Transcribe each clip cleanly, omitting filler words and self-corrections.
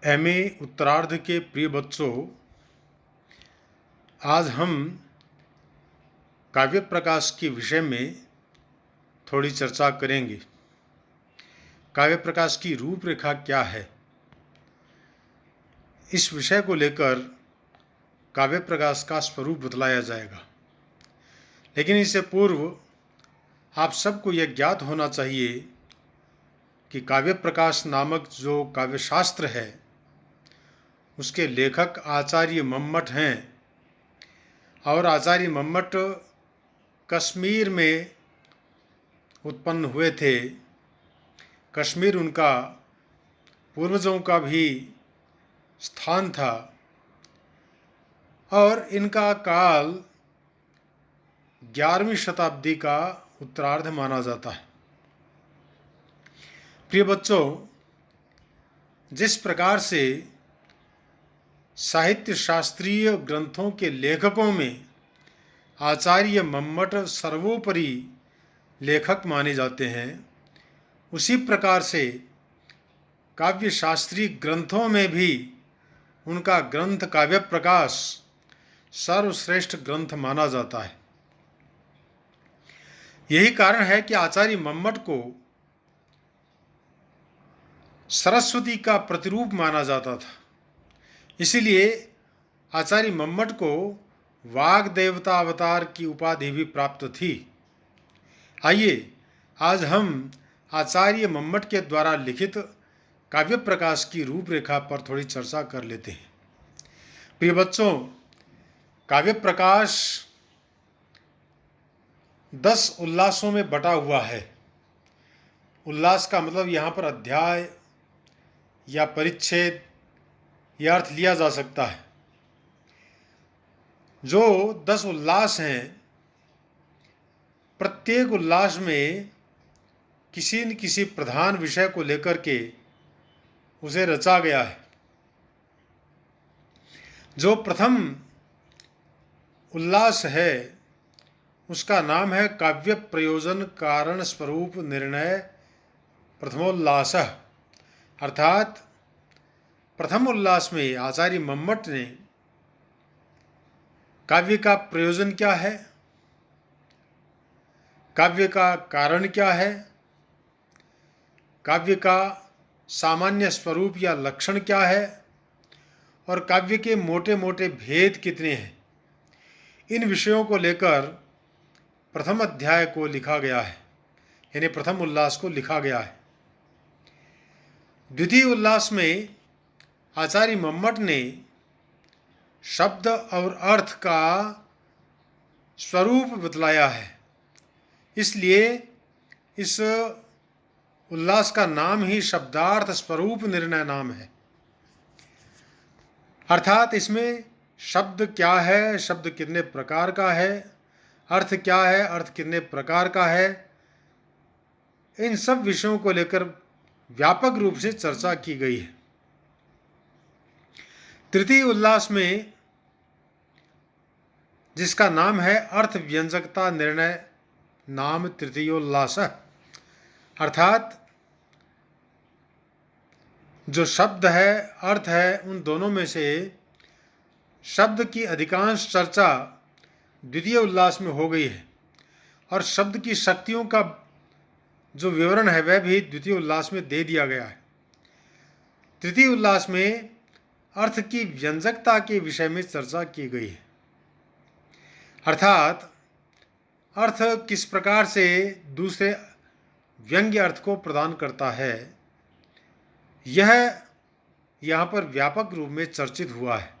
MA उत्तरार्ध के प्रिय बच्चों, आज हम काव्य प्रकाश के विषय में थोड़ी चर्चा करेंगे। काव्य प्रकाश की रूपरेखा क्या है, इस विषय को लेकर काव्य प्रकाश का स्वरूप बतलाया जाएगा। लेकिन इससे पूर्व आप सबको यह ज्ञात होना चाहिए कि काव्य प्रकाश नामक जो काव्य शास्त्र है उसके लेखक आचार्य मम्मट हैं और आचार्य मम्मट कश्मीर में उत्पन्न हुए थे। कश्मीर उनका पूर्वजों का भी स्थान था और इनका काल 11वीं शताब्दी का उत्तरार्ध माना जाता है। प्रिय बच्चों, जिस प्रकार से साहित्य शास्त्रीय ग्रंथों के लेखकों में आचार्य मम्मट सर्वोपरि लेखक माने जाते हैं, उसी प्रकार से काव्य शास्त्रीय ग्रंथों में भी उनका ग्रंथ काव्य प्रकाश सर्वश्रेष्ठ ग्रंथ माना जाता है। यही कारण है कि आचार्य मम्मट को सरस्वती का प्रतिरूप माना जाता था। इसीलिए आचार्य मम्मट को वाग देवता अवतार की उपाधि भी प्राप्त थी। आइए आज हम आचार्य मम्मट के द्वारा लिखित काव्य प्रकाश की रूपरेखा पर थोड़ी चर्चा कर लेते हैं। प्रिय बच्चों, काव्य प्रकाश 10 उल्लासों में बटा हुआ है। उल्लास का मतलब यहाँ पर अध्याय या परिच्छेद यह अर्थ लिया जा सकता है। जो 10 उल्लास हैं, प्रत्येक उल्लास में किसी न किसी प्रधान विषय को लेकर के उसे रचा गया है। जो प्रथम उल्लास है उसका नाम है काव्य प्रयोजन कारण स्वरूप निर्णय प्रथमोल्लास। अर्थात प्रथम उल्लास में आचार्य मम्मट ने काव्य का प्रयोजन क्या है, काव्य का कारण क्या है, काव्य का सामान्य स्वरूप या लक्षण क्या है और काव्य के मोटे मोटे भेद कितने हैं, इन विषयों को लेकर प्रथम अध्याय को लिखा गया है, यानी प्रथम उल्लास को लिखा गया है। द्वितीय उल्लास में आचार्य मम्मट ने शब्द और अर्थ का स्वरूप बतलाया है। इसलिए इस उल्लास का नाम ही शब्दार्थ स्वरूप निर्णय नाम है। अर्थात इसमें शब्द क्या है, शब्द कितने प्रकार का है, अर्थ क्या है, अर्थ कितने प्रकार का है, इन सब विषयों को लेकर व्यापक रूप से चर्चा की गई है। तृतीय उल्लास में, जिसका नाम है अर्थ व्यंजकता निर्णय नाम तृतीयोल्लास, अर्थात जो शब्द है, अर्थ है, उन दोनों में से शब्द की अधिकांश चर्चा द्वितीय उल्लास में हो गई है और शब्द की शक्तियों का जो विवरण है वह भी द्वितीय उल्लास में दे दिया गया है। तृतीय उल्लास में अर्थ की व्यंजकता के विषय में चर्चा की गई है। अर्थात अर्थ किस प्रकार से दूसरे व्यंग्य अर्थ को प्रदान करता है, यह यहाँ पर व्यापक रूप में चर्चित हुआ है।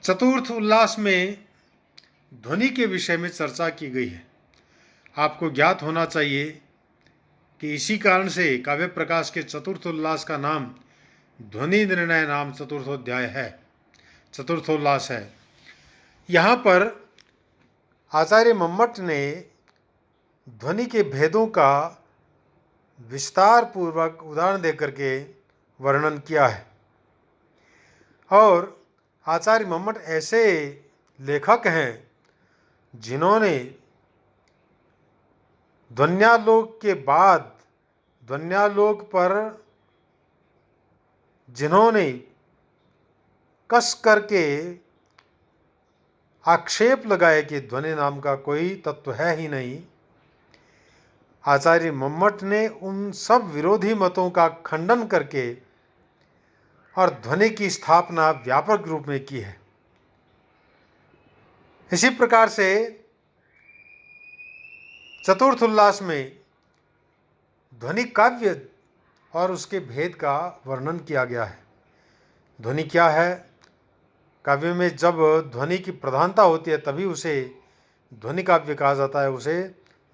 चतुर्थ उल्लास में ध्वनि के विषय में चर्चा की गई है। आपको ज्ञात होना चाहिए कि इसी कारण से काव्य प्रकाश के चतुर्थ उल्लास का नाम ध्वनि निर्णय नाम चतुर्थोध्याय है, चतुर्थोल्लास है। यहाँ पर आचार्य मम्मट ने ध्वनि के भेदों का विस्तार पूर्वक उदाहरण देकर के वर्णन किया है और आचार्य मम्मट ऐसे लेखक हैं जिन्होंने ध्वन्यालोक के बाद ध्वन्यालोक पर जिन्होंने कस करके आक्षेप लगाए कि ध्वनि नाम का कोई तत्व है ही नहीं, आचार्य मम्मट ने उन सब विरोधी मतों का खंडन करके और ध्वनि की स्थापना व्यापक रूप में की है। इसी प्रकार से चतुर्थ उल्लास में ध्वनि काव्य और उसके भेद का वर्णन किया गया है। ध्वनि क्या है? काव्य में जब ध्वनि की प्रधानता होती है तभी उसे ध्वनि काव्य कहा जाता है, उसे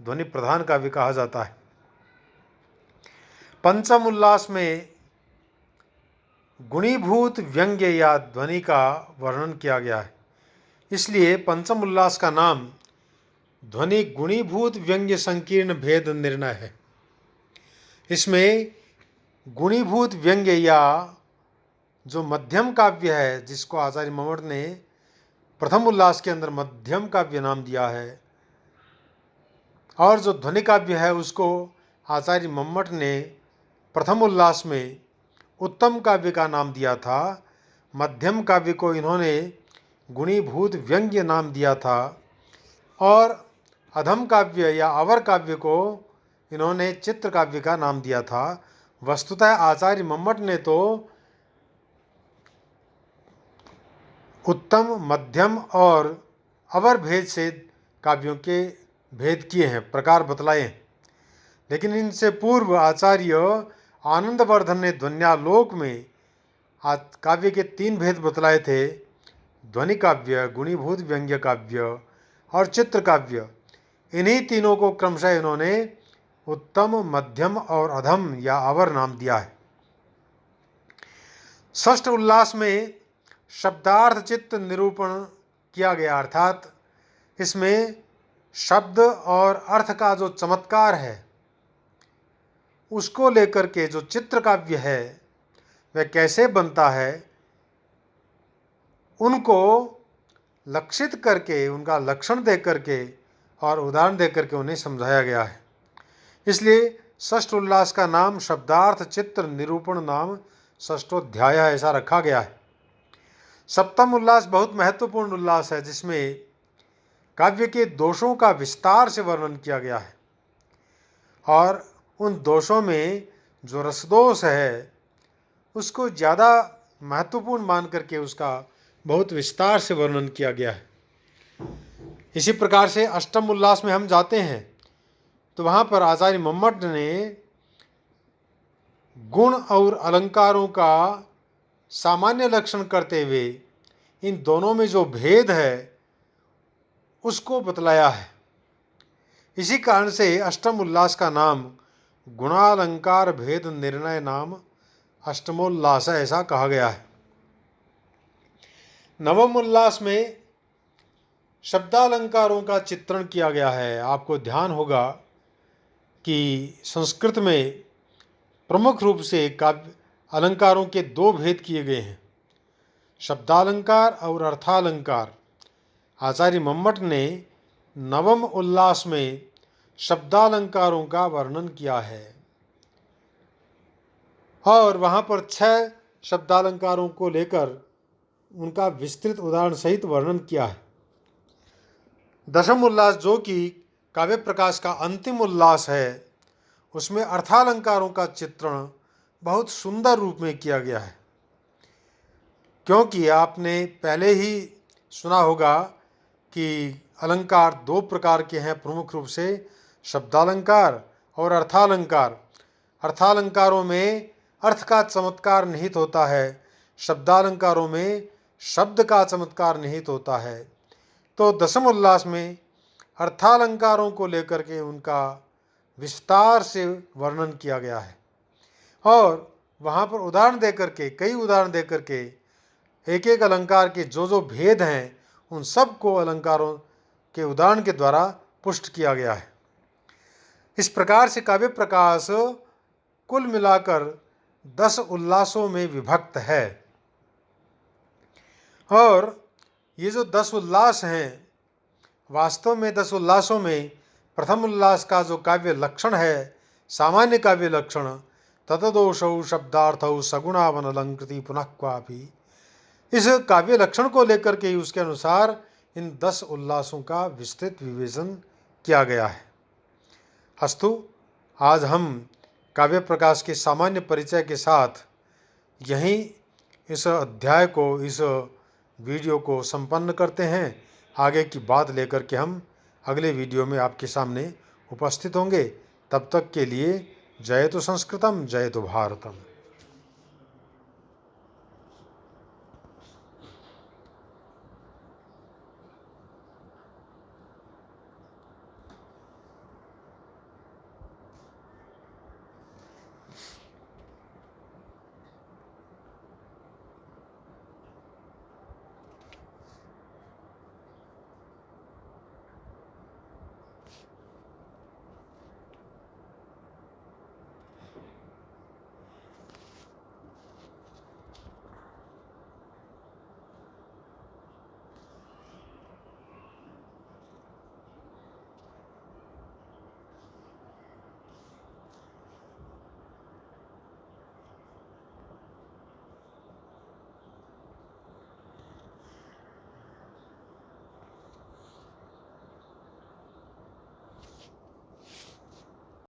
ध्वनि प्रधान काव्य कहा जाता है। पंचम उल्लास में गुणीभूत व्यंग्य या ध्वनि का वर्णन किया गया है, इसलिए पंचम उल्लास का नाम ध्वनि गुणीभूत व्यंग्य संकीर्ण भेद निर्णय है। इसमें गुणीभूत व्यंग्य या जो मध्यम काव्य है, जिसको आचार्य मम्मट ने प्रथम उल्लास के अंदर मध्यम काव्य नाम दिया है, और जो ध्वनि काव्य है उसको आचार्य मम्मट ने प्रथम उल्लास में उत्तम काव्य का नाम दिया था। मध्यम काव्य को इन्होंने गुणीभूत व्यंग्य नाम दिया था और अधम काव्य या अवर काव्य को इन्होंने चित्र काव्य का नाम दिया था। वस्तुतः आचार्य मम्मट ने तो उत्तम, मध्यम और अवर भेद से काव्यों के भेद किए हैं, प्रकार बतलाए हैं, लेकिन इनसे पूर्व आचार्य आनंदवर्धन ने ध्वन्यालोक में काव्य के 3 भेद बतलाए थे: ध्वनि काव्य, गुणीभूत व्यंग्य काव्य और चित्र काव्य। इन्हीं तीनों को क्रमशः इन्होंने उत्तम, मध्यम और अधम या अवर नाम दिया है। षष्ठ उल्लास में शब्दार्थ चित्त निरूपण किया गया, अर्थात इसमें शब्द और अर्थ का जो चमत्कार है उसको लेकर के जो चित्र काव्य है वह कैसे बनता है, उनको लक्षित करके, उनका लक्षण दे करके और उदाहरण दे करके उन्हें समझाया गया है। इसलिए षष्ठ उल्लास का नाम शब्दार्थ चित्र निरूपण नाम षष्ठोध्याय ऐसा रखा गया है। सप्तम उल्लास बहुत महत्वपूर्ण उल्लास है, जिसमें काव्य के दोषों का विस्तार से वर्णन किया गया है और उन दोषों में जो रसदोष है उसको ज़्यादा महत्वपूर्ण मान करके उसका बहुत विस्तार से वर्णन किया गया है। इसी प्रकार से अष्टम उल्लास में हम जाते हैं तो वहाँ पर आचार्य मम्मट ने गुण और अलंकारों का सामान्य लक्षण करते हुए इन दोनों में जो भेद है उसको बतलाया है। इसी कारण से अष्टम उल्लास का नाम गुणालंकार भेद निर्णय नाम अष्टमोल्लास ऐसा कहा गया है। नवम उल्लास में शब्दालंकारों का चित्रण किया गया है। आपको ध्यान होगा कि संस्कृत में प्रमुख रूप से काव्य अलंकारों के 2 भेद किए गए हैं, शब्दालंकार और अर्थालंकार। आचार्य मम्मट ने नवम उल्लास में शब्दालंकारों का वर्णन किया है और वहाँ पर 6 शब्दालंकारों को लेकर उनका विस्तृत उदाहरण सहित वर्णन किया है। दशम उल्लास, जो कि काव्य प्रकाश का अंतिम उल्लास है, उसमें अर्थालंकारों का चित्रण बहुत सुंदर रूप में किया गया है। क्योंकि आपने पहले ही सुना होगा कि अलंकार 2 प्रकार के हैं प्रमुख रूप से, शब्दालंकार और अर्थालंकार। अर्थालंकारों में अर्थ का चमत्कार निहित होता है, शब्दालंकारों में शब्द का चमत्कार निहित होता है। तो दशम उल्लास में अर्थालंकारों को लेकर के उनका विस्तार से वर्णन किया गया है और वहाँ पर उदाहरण दे करके, कई उदाहरण दे करके एक एक अलंकार के जो भेद हैं उन सब को अलंकारों के उदाहरण के द्वारा पुष्ट किया गया है। इस प्रकार से काव्य प्रकाश कुल मिलाकर 10 उल्लासों में विभक्त है और ये जो 10 उल्लास हैं, वास्तव में 10 उल्लासों में प्रथम उल्लास का जो काव्य लक्षण है, सामान्य काव्य लक्षण, ततदोषौ शब्दार्थौ सगुणावन अलंकृति पुनः क्वापि। इस काव्य लक्षण को लेकर के उसके अनुसार इन 10 उल्लासों का विस्तृत विवेचन किया गया है। अस्तु, आज हम काव्य प्रकाश के सामान्य परिचय के साथ यहीं इस अध्याय को, इस वीडियो को संपन्न करते हैं। आगे की बात लेकर के हम अगले वीडियो में आपके सामने उपस्थित होंगे। तब तक के लिए जयतु संस्कृतम, जयतु भारतम।